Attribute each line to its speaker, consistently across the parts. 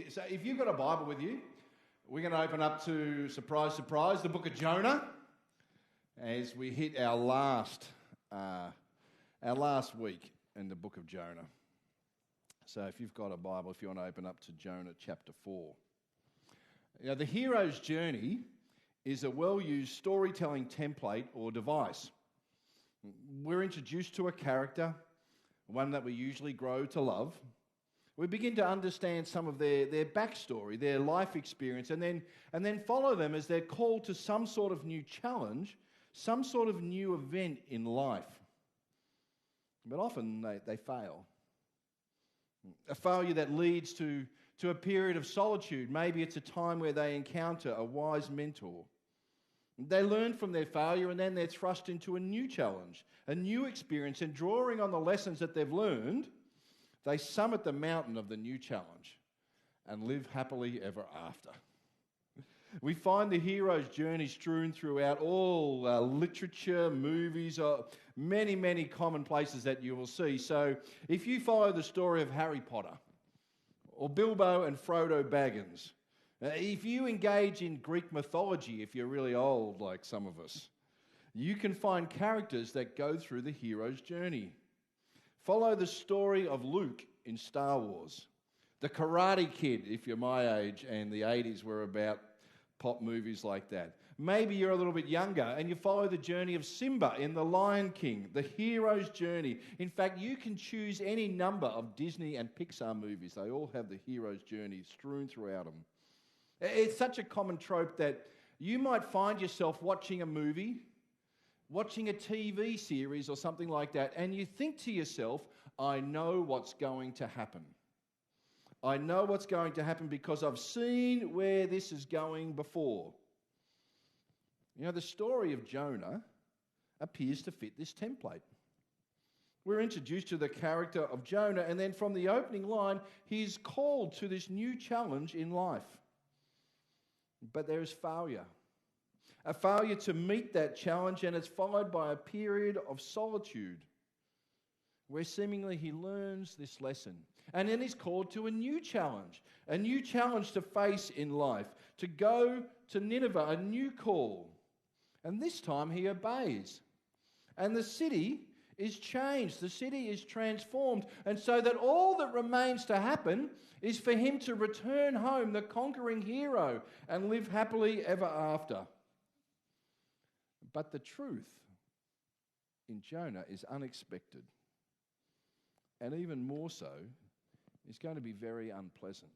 Speaker 1: So if you've got a Bible with you, we're going to open up to, surprise, surprise, the book of Jonah as we hit our last week in the book of Jonah. So if you've got a Bible, if you want to open up to Jonah chapter 4. Now, the hero's journey is a well-used storytelling template or device. We're introduced to a character, one that we usually grow to love. We begin to understand some of their backstory, their life experience, and then follow them as they're called to some sort of new challenge, some sort of new event in life. But often they fail. A failure that leads to a period of solitude. Maybe it's a time where they encounter a wise mentor. They learn from their failure and then they're thrust into a new challenge, a new experience, and drawing on the lessons that they've learned, they summit the mountain of the new challenge and live happily ever after. We find the hero's journey strewn throughout all literature, movies, many, many common places that you will see. So if you follow the story of Harry Potter or Bilbo and Frodo Baggins, if you engage in Greek mythology, if you're really old like some of us, you can find characters that go through the hero's journey. Follow the story of Luke in Star Wars. The Karate Kid, if you're my age, and the 80s were about pop movies like that. Maybe you're a little bit younger and you follow the journey of Simba in The Lion King, the hero's journey. In fact, you can choose any number of Disney and Pixar movies. They all have the hero's journey strewn throughout them. It's such a common trope that you might find yourself watching a movie, watching a TV series or something like that, and you think to yourself, I know what's going to happen. I know what's going to happen because I've seen where this is going before. You know, the story of Jonah appears to fit this template. We're introduced to the character of Jonah, and then from the opening line, he's called to this new challenge in life. But there is failure. A failure to meet that challenge, and it's followed by a period of solitude where seemingly he learns this lesson. And then he's called to a new challenge to face in life, to go to Nineveh, a new call. And this time he obeys. And the city is changed, the city is transformed, and so that all that remains to happen is for him to return home, the conquering hero, and live happily ever after. But the truth in Jonah is unexpected, and even more so, is going to be very unpleasant.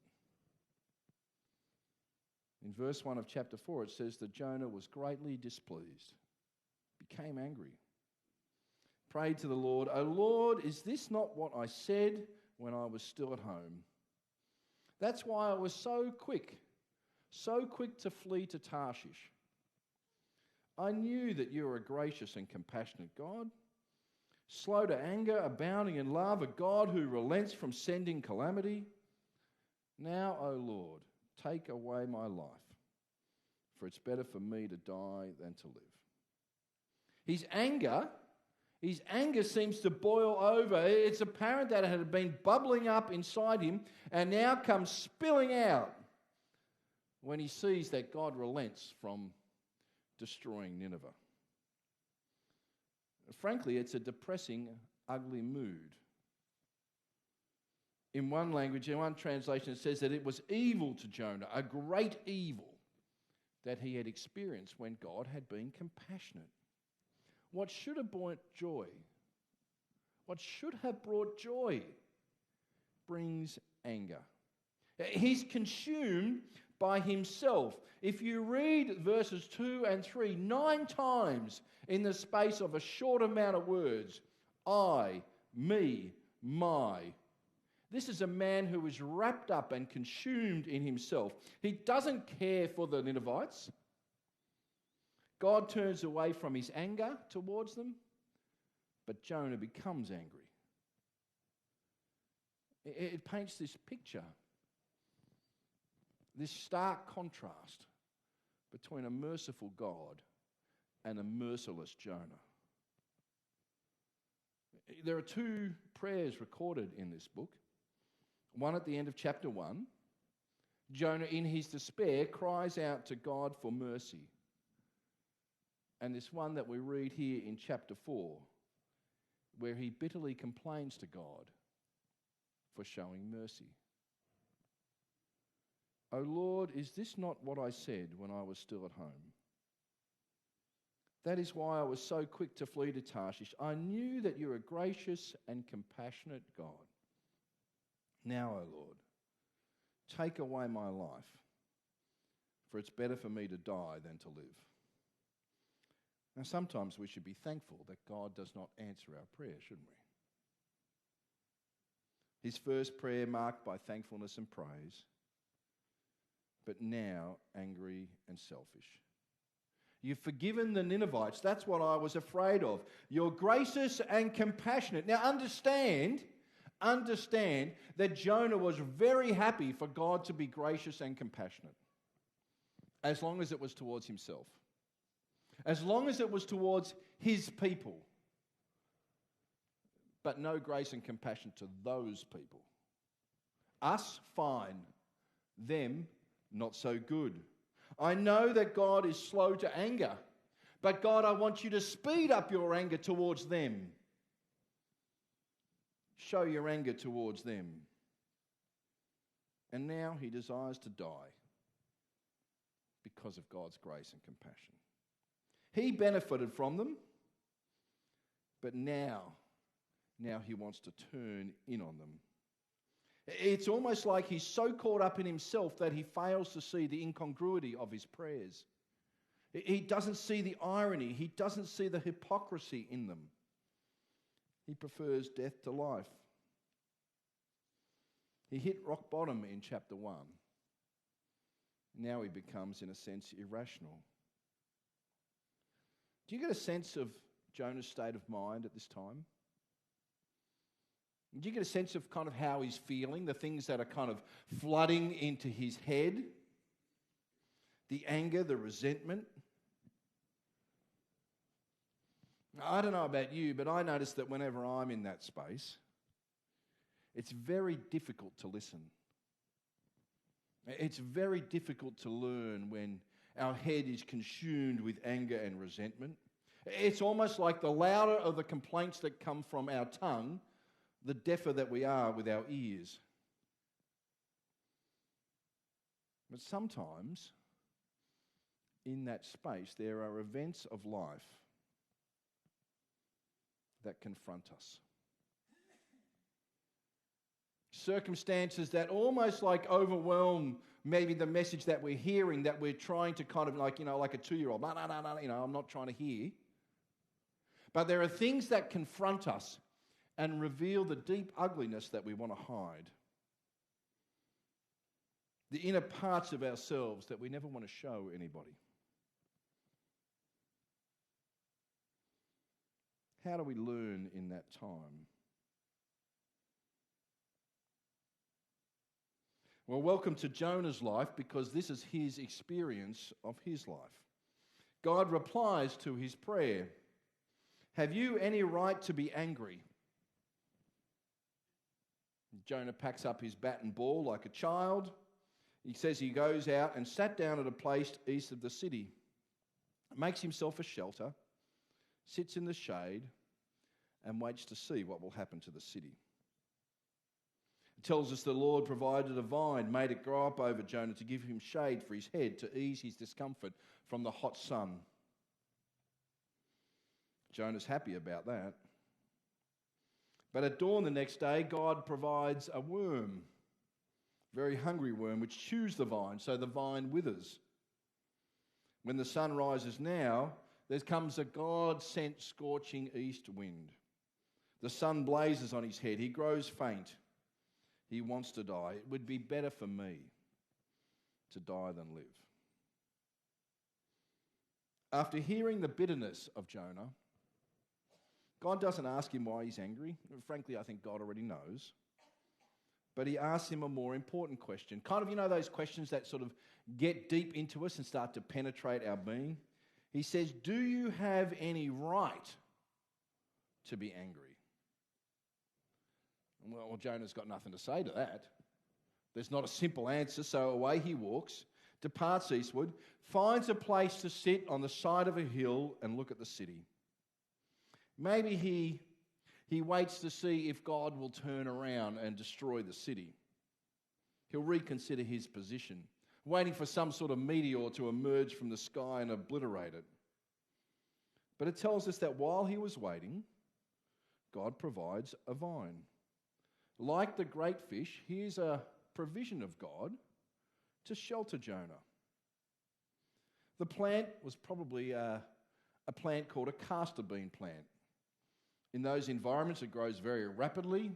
Speaker 1: In verse 1 of chapter 4, it says that Jonah was greatly displeased, became angry, prayed to the Lord, "O Lord, is this not what I said when I was still at home? That's why I was so quick to flee to Tarshish. I knew that you are a gracious and compassionate God, slow to anger, abounding in love, a God who relents from sending calamity. Now, O Lord, take away my life, for it's better for me to die than to live." His anger seems to boil over. It's apparent that it had been bubbling up inside him and now comes spilling out when he sees that God relents from destroying Nineveh. Frankly, it's a depressing, ugly mood. In one language, in one translation, it says that it was evil to Jonah, a great evil that he had experienced when God had been compassionate. What should have brought joy, brings anger. He's consumed by himself. If you read verses 2 and 3, 9 times in the space of a short amount of words, I, me, my. This is a man who is wrapped up and consumed in himself. He doesn't care for the Ninevites. God turns away from his anger towards them, but Jonah becomes angry. It paints this picture, this stark contrast between a merciful God and a merciless Jonah. There are 2 prayers recorded in this book. One at the end of chapter 1 Jonah, in his despair, cries out to God for mercy. And this one that we read here in chapter 4, where he bitterly complains to God for showing mercy. O Lord, is this not what I said when I was still at home? That is why I was so quick to flee to Tarshish. I knew that you're a gracious and compassionate God. Now, O Lord, take away my life, for it's better for me to die than to live. Now, sometimes we should be thankful that God does not answer our prayer, shouldn't we? His first prayer marked by thankfulness and praise, but now angry and selfish. You've forgiven the Ninevites. That's what I was afraid of. You're gracious and compassionate. Now understand that Jonah was very happy for God to be gracious and compassionate, as long as it was towards himself, as long as it was towards his people, but no grace and compassion to those people. Us, fine. Them, not so good. I know that God is slow to anger, but God, I want you to speed up your anger towards them. Show your anger towards them. And now he desires to die because of God's grace and compassion. He benefited from them, but now he wants to turn in on them. It's almost like he's so caught up in himself that he fails to see the incongruity of his prayers. He doesn't see the irony. He doesn't see the hypocrisy in them. He prefers death to life. He hit rock bottom in chapter 1. Now he becomes, in a sense, irrational. Do you get a sense of Jonah's state of mind at this time? Do you get a sense of kind of how he's feeling, the things that are kind of flooding into his head? The anger, the resentment? I don't know about you, but I notice that whenever I'm in that space, it's very difficult to listen. It's very difficult to learn when our head is consumed with anger and resentment. It's almost like the louder of the complaints that come from our tongue, the deafer that we are with our ears. But sometimes, in that space, there are events of life that confront us. Circumstances that almost like overwhelm maybe the message that we're hearing, that we're trying to kind of like a 2-year-old. No, I'm not trying to hear. But there are things that confront us and reveal the deep ugliness that we want to hide. The inner parts of ourselves that we never want to show anybody. How do we learn in that time? Well, welcome to Jonah's life, because this is his experience of his life. God replies to his prayer. Have you any right to be angry? Jonah packs up his bat and ball like a child. He says he goes out and sat down at a place east of the city, makes himself a shelter, sits in the shade, and waits to see what will happen to the city. It tells us the Lord provided a vine, made it grow up over Jonah to give him shade for his head, to ease his discomfort from the hot sun. Jonah's happy about that. But at dawn the next day, God provides a worm, a very hungry worm, which chews the vine, so the vine withers. When the sun rises now, there comes a God-sent scorching east wind. The sun blazes on his head. He grows faint. He wants to die. It would be better for me to die than live. After hearing the bitterness of Jonah, God doesn't ask him why he's angry. Frankly, I think God already knows. But he asks him a more important question. Kind of, those questions that sort of get deep into us and start to penetrate our being. He says, do you have any right to be angry? Well, Jonah's got nothing to say to that. There's not a simple answer, so away he walks, departs eastward, finds a place to sit on the side of a hill and look at the city. Maybe he waits to see if God will turn around and destroy the city. He'll reconsider his position, waiting for some sort of meteor to emerge from the sky and obliterate it. But it tells us that while he was waiting, God provides a vine. Like the great fish, here's a provision of God to shelter Jonah. The plant was probably a plant called a castor bean plant. In those environments, it grows very rapidly.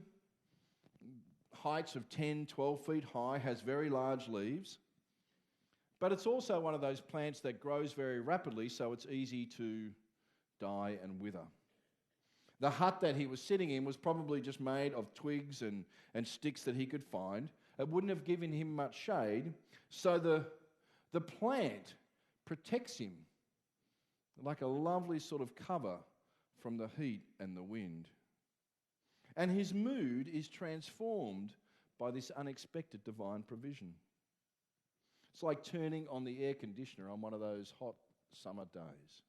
Speaker 1: Heights of 10, 12 feet high, has very large leaves. But it's also one of those plants that grows very rapidly, so it's easy to die and wither. The hut that he was sitting in was probably just made of twigs and sticks that he could find. It wouldn't have given him much shade, so the plant protects him like a lovely sort of cover from the heat and the wind. And his mood is transformed by this unexpected divine provision. It's like turning on the air conditioner on one of those hot summer days.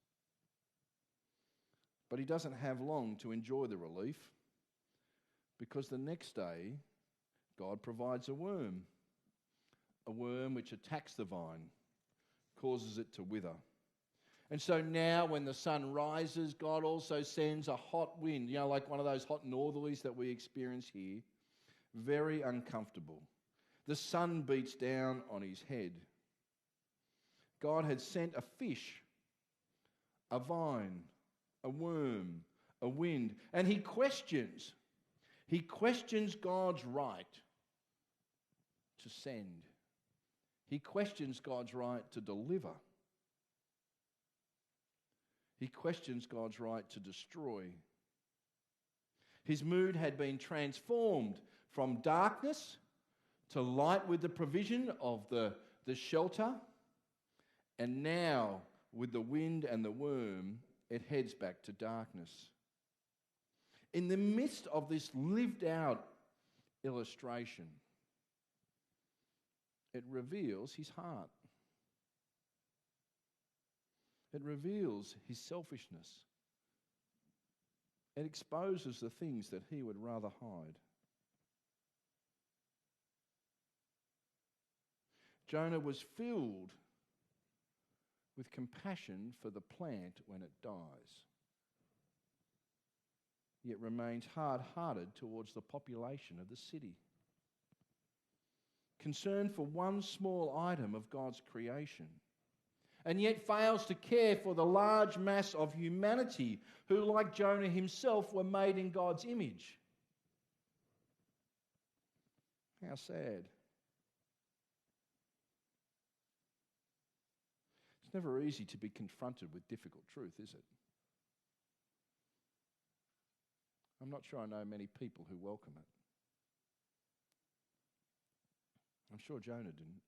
Speaker 1: But he doesn't have long to enjoy the relief, because the next day God provides a worm which attacks the vine, causes it to wither. And so now when the sun rises, God also sends a hot wind, like one of those hot northerlies that we experience here, very uncomfortable. The sun beats down on his head. God had sent a fish, a vine, a worm, a wind, and he questions God's right to send. He questions God's right to deliver. He questions God's right to destroy. His mood had been transformed from darkness to light with the provision of the shelter, and now with the wind and the worm, it heads back to darkness. In the midst of this lived out illustration, it reveals his heart. It reveals his selfishness. It exposes the things that he would rather hide. Jonah was filled with compassion for the plant when it dies, yet remains hard-hearted towards the population of the city. Concerned for one small item of God's creation, and yet fails to care for the large mass of humanity who, like Jonah himself, were made in God's image. How sad. It's never easy to be confronted with difficult truth, is it? I'm not sure I know many people who welcome it. I'm sure Jonah didn't.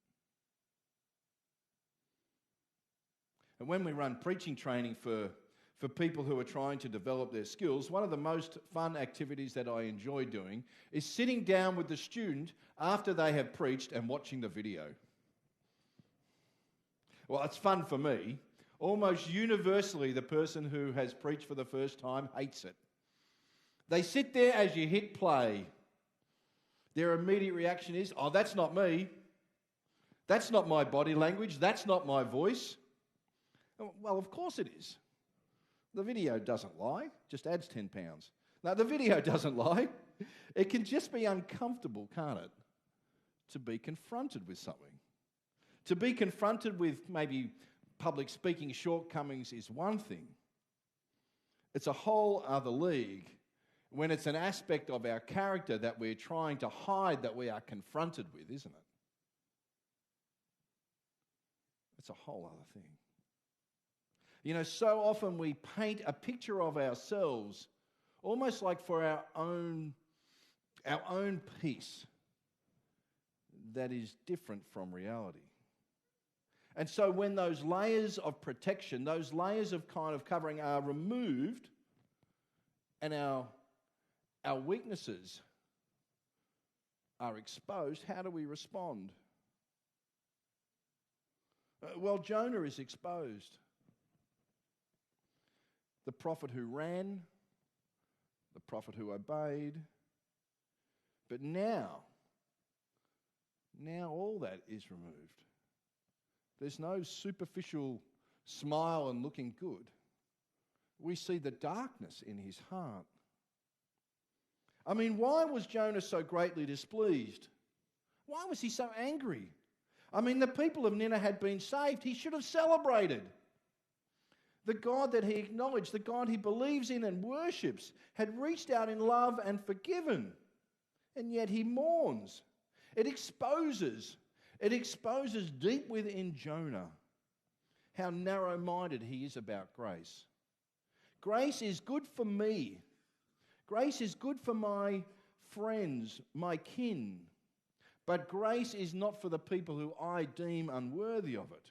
Speaker 1: And when we run preaching training for people who are trying to develop their skills, one of the most fun activities that I enjoy doing is sitting down with the student after they have preached and watching the video. Well, it's fun for me. Almost universally, the person who has preached for the first time hates it. They sit there as you hit play. Their immediate reaction is, "Oh, that's not me. That's not my body language. That's not my voice." Well, of course it is. The video doesn't lie, just adds 10 pounds. No, the video doesn't lie. It can just be uncomfortable, can't it? To be confronted with something. To be confronted with maybe public speaking shortcomings is one thing. It's a whole other league when it's an aspect of our character that we're trying to hide that we are confronted with, isn't it? It's a whole other thing. So often we paint a picture of ourselves almost like for our own peace that is different from reality. And so when those layers of protection, those layers of kind of covering are removed, and our weaknesses are exposed, how do we respond? Well, Jonah is exposed. The prophet who ran, the prophet who obeyed. But now all that is removed. There's no superficial smile and looking good. We see the darkness in his heart. I mean, why was Jonah so greatly displeased? Why was he so angry? I mean, the people of Nineveh had been saved. He should have celebrated. The God that he acknowledged, the God he believes in and worships, had reached out in love and forgiven. And yet he mourns. It exposes deep within Jonah how narrow-minded he is about grace. Grace is good for me. Grace is good for my friends, my kin. But grace is not for the people who I deem unworthy of it.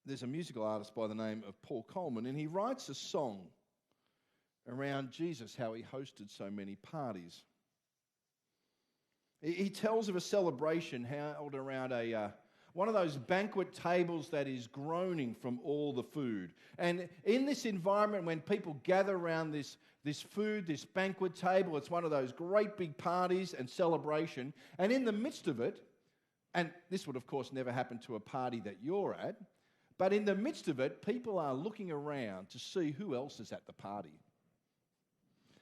Speaker 1: There's a musical artist by the name of Paul Coleman, and he writes a song around Jesus, how he hosted so many parties. He tells of a celebration held around one of those banquet tables that is groaning from all the food. And in this environment, when people gather around this food, this banquet table, it's one of those great big parties and celebration. And in the midst of it, and this would of course never happen to a party that you're at, but in the midst of it, people are looking around to see who else is at the party.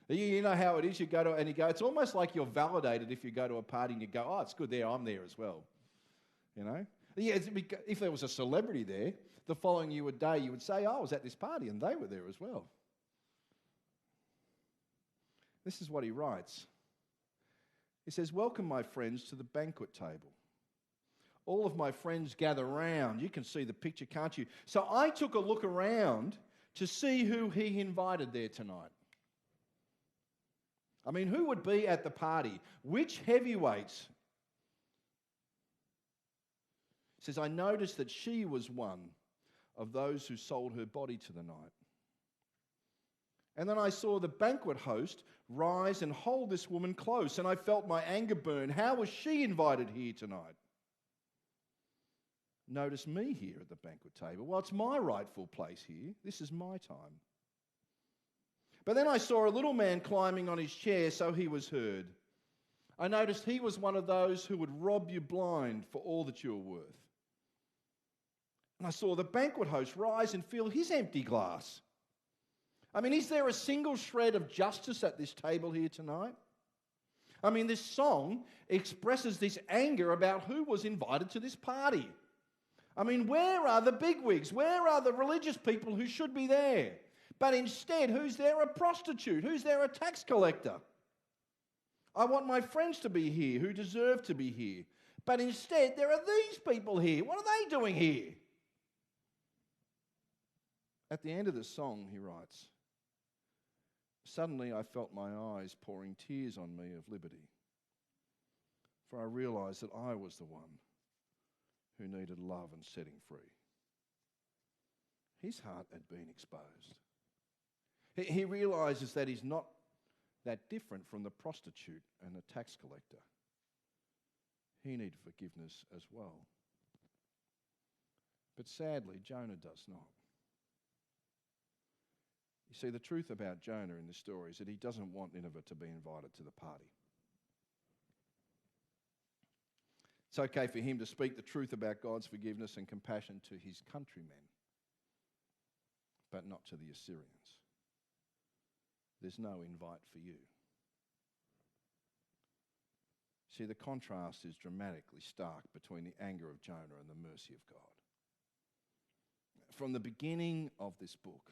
Speaker 1: You know how it is, you go to, and you go, it's almost like you're validated if you go to a party and you go, oh, it's good there, I'm there as well. You know? Yeah, if there was a celebrity there, the following day you would say, oh, I was at this party and they were there as well. This is what he writes. He says, welcome my friends to the banquet table. All of my friends gather round. You can see the picture, can't you? So I took a look around to see who he invited there tonight. I mean, who would be at the party? Which heavyweights? He says, I noticed that she was one of those who sold her body to the night. And then I saw the banquet host rise and hold this woman close, and I felt my anger burn. How was she invited here tonight? Notice me here at the banquet table. Well, it's my rightful place here. This is my time. But then I saw a little man climbing on his chair, so he was heard. I noticed he was one of those who would rob you blind for all that you were worth. And I saw the banquet host rise and fill his empty glass. I mean, is there a single shred of justice at this table here tonight? I mean, this song expresses this anger about who was invited to this party. I mean, where are the bigwigs? Where are the religious people who should be there? But instead, who's there? A prostitute. Who's there? A tax collector. I want my friends to be here who deserve to be here. But instead, there are these people here. What are they doing here? At the end of the song, he writes, suddenly I felt my eyes pouring tears on me of liberty, for I realised that I was the one who needed love and setting free. His heart had been exposed. He realises that he's not that different from the prostitute and the tax collector. He needed forgiveness as well. But sadly, Jonah does not. You see, the truth about Jonah in this story is that he doesn't want Nineveh to be invited to the party. It's okay for him to speak the truth about God's forgiveness and compassion to his countrymen, but not to the Assyrians. There's no invite for you. See, the contrast is dramatically stark between the anger of Jonah and the mercy of God. From the beginning of this book,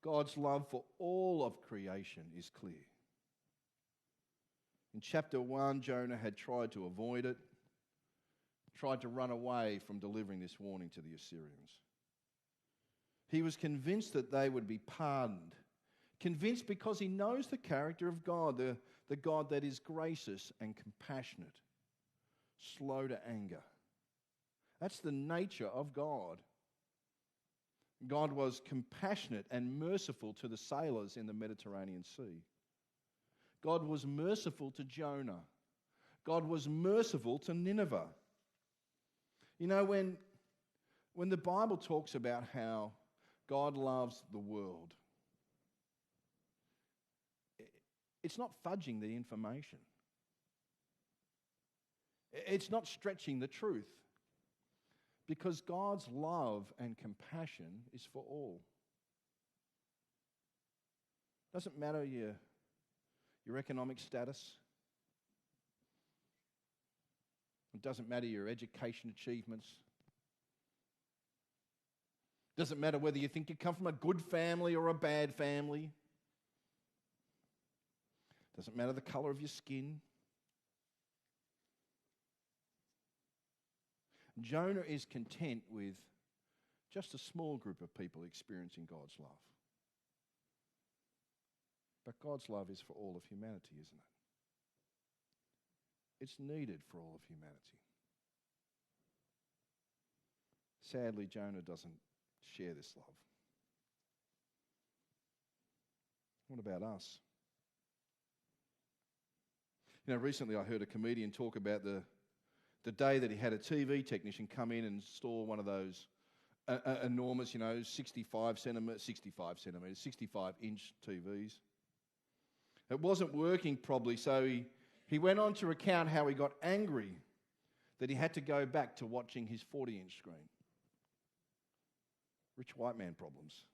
Speaker 1: God's love for all of creation is clear. In chapter 1, Jonah had tried to avoid it, tried to run away from delivering this warning to the Assyrians. He was convinced that they would be pardoned, convinced because he knows the character of God, the God that is gracious and compassionate, slow to anger. That's the nature of God. God was compassionate and merciful to the sailors in the Mediterranean Sea. God was merciful to Jonah. God was merciful to Nineveh. You know, when the Bible talks about how God loves the world, it's not fudging the information. It's not stretching the truth. Because God's love and compassion is for all. Doesn't matter your economic status. It doesn't matter your education achievements. Doesn't matter whether you think you come from a good family or a bad family. Doesn't matter the colour of your skin. Jonah is content with just a small group of people experiencing God's love. But God's love is for all of humanity, isn't it? It's needed for all of humanity. Sadly, Jonah doesn't share this love. What about us? You know, recently I heard a comedian talk about the day that he had a TV technician come in and install one of those enormous, 65 inch TVs. It wasn't working probably, so he went on to recount how he got angry that he had to go back to watching his 40-inch screen. Rich white man problems.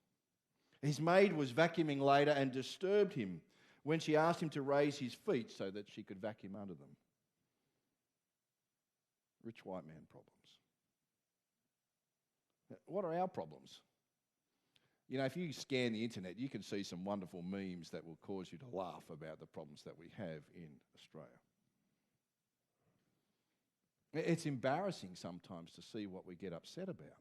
Speaker 1: His maid was vacuuming later and disturbed him when she asked him to raise his feet so that she could vacuum under them. Rich white man problems. What are our problems? You know, if you scan the internet, you can see some wonderful memes that will cause you to laugh about the problems that we have in Australia. It's embarrassing sometimes to see what we get upset about.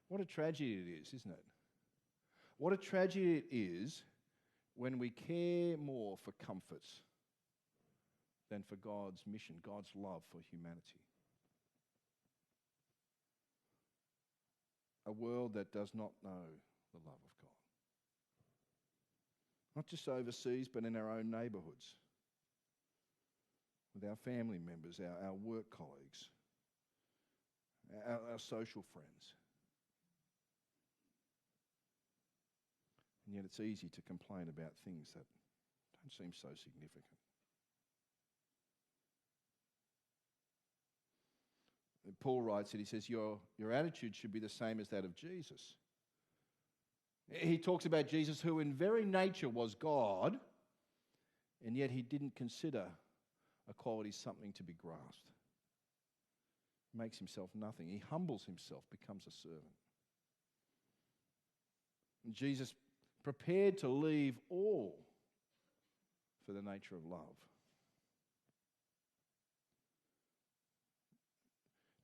Speaker 1: What a tragedy it is, isn't it? What a tragedy it is when we care more for comforts than for God's mission, God's love for humanity. A world that does not know the love of God. Not just overseas, but in our own neighbourhoods, with our family members, our work colleagues, our social friends. And yet it's easy to complain about things that don't seem so significant. And Paul writes it, he says, your attitude should be the same as that of Jesus. He talks about Jesus who in very nature was God, and yet he didn't consider equality something to be grasped. He makes himself nothing. He humbles himself, becomes a servant. And Jesus prepared to leave all for the nature of love.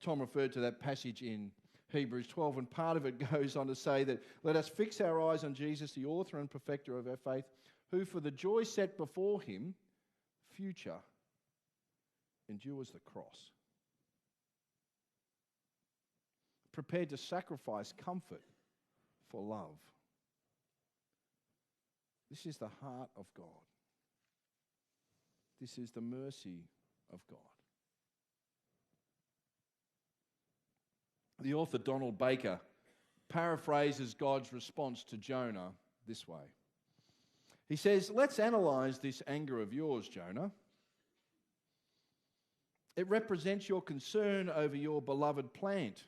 Speaker 1: Tom referred to that passage in Hebrews 12, and part of it goes on to say that let us fix our eyes on Jesus, the author and perfecter of our faith, who for the joy set before him, future, endures the cross. Prepared to sacrifice comfort for love. This is the heart of God. This is the mercy of God. The author Donald Baker paraphrases God's response to Jonah this way. He says, let's analyse this anger of yours, Jonah. It represents your concern over your beloved plant.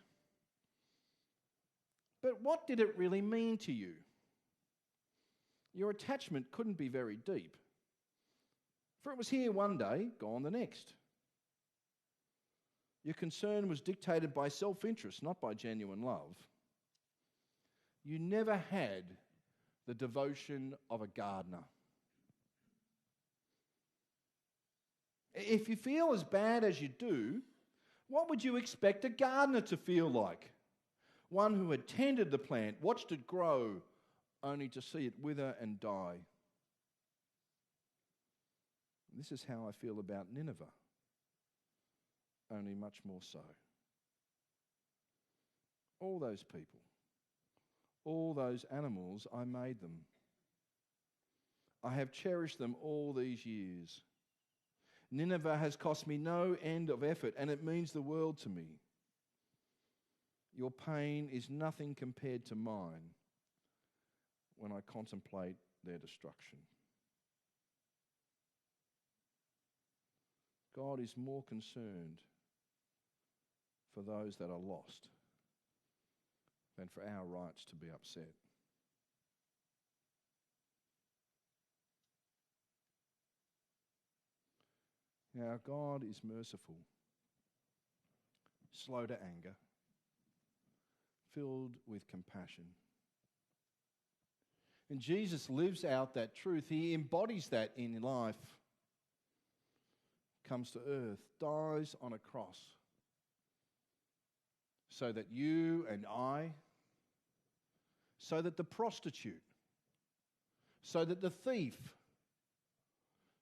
Speaker 1: But what did it really mean to you? Your attachment couldn't be very deep, for it was here one day, gone the next. Your concern was dictated by self-interest, not by genuine love. You never had the devotion of a gardener. If you feel as bad as you do, what would you expect a gardener to feel like? One who had tended the plant, watched it grow, only to see it wither and die. This is how I feel about Nineveh, only much more so. All those people, all those animals, I made them. I have cherished them all these years. Nineveh has cost me no end of effort, and it means the world to me. Your pain is nothing compared to mine when I contemplate their destruction. God is more concerned for those that are lost than for our rights to be upset. Now, God is merciful, slow to anger, filled with compassion. And Jesus lives out that truth. He embodies that in life, comes to earth, dies on a cross, so that you and I, so that the prostitute, so that the thief,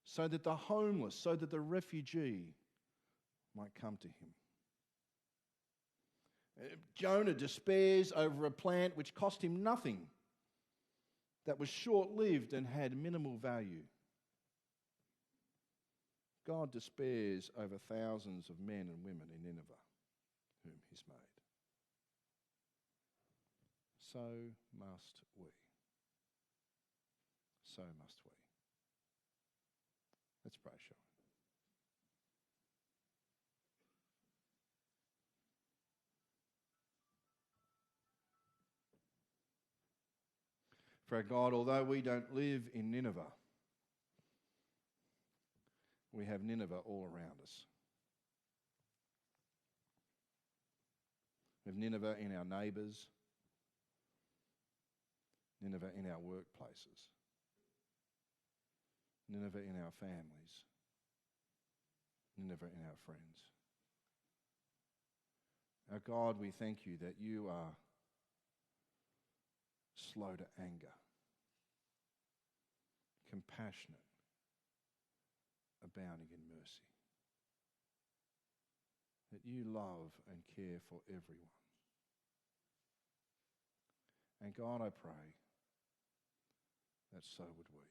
Speaker 1: so that the homeless, so that the refugee might come to him. Jonah despairs over a plant which cost him nothing, that was short-lived and had minimal value. God despairs over thousands of men and women in Nineveh, whom he's made. So must we. So must we. Let's pray, shall we? For our God, although we don't live in Nineveh, we have Nineveh all around us. We have Nineveh in our neighbours, Nineveh in our workplaces, Nineveh in our families, Nineveh in our friends. Our God, we thank you that you are slow to anger, compassionate, abounding in mercy. That you love and care for everyone. And God, I pray that so would we.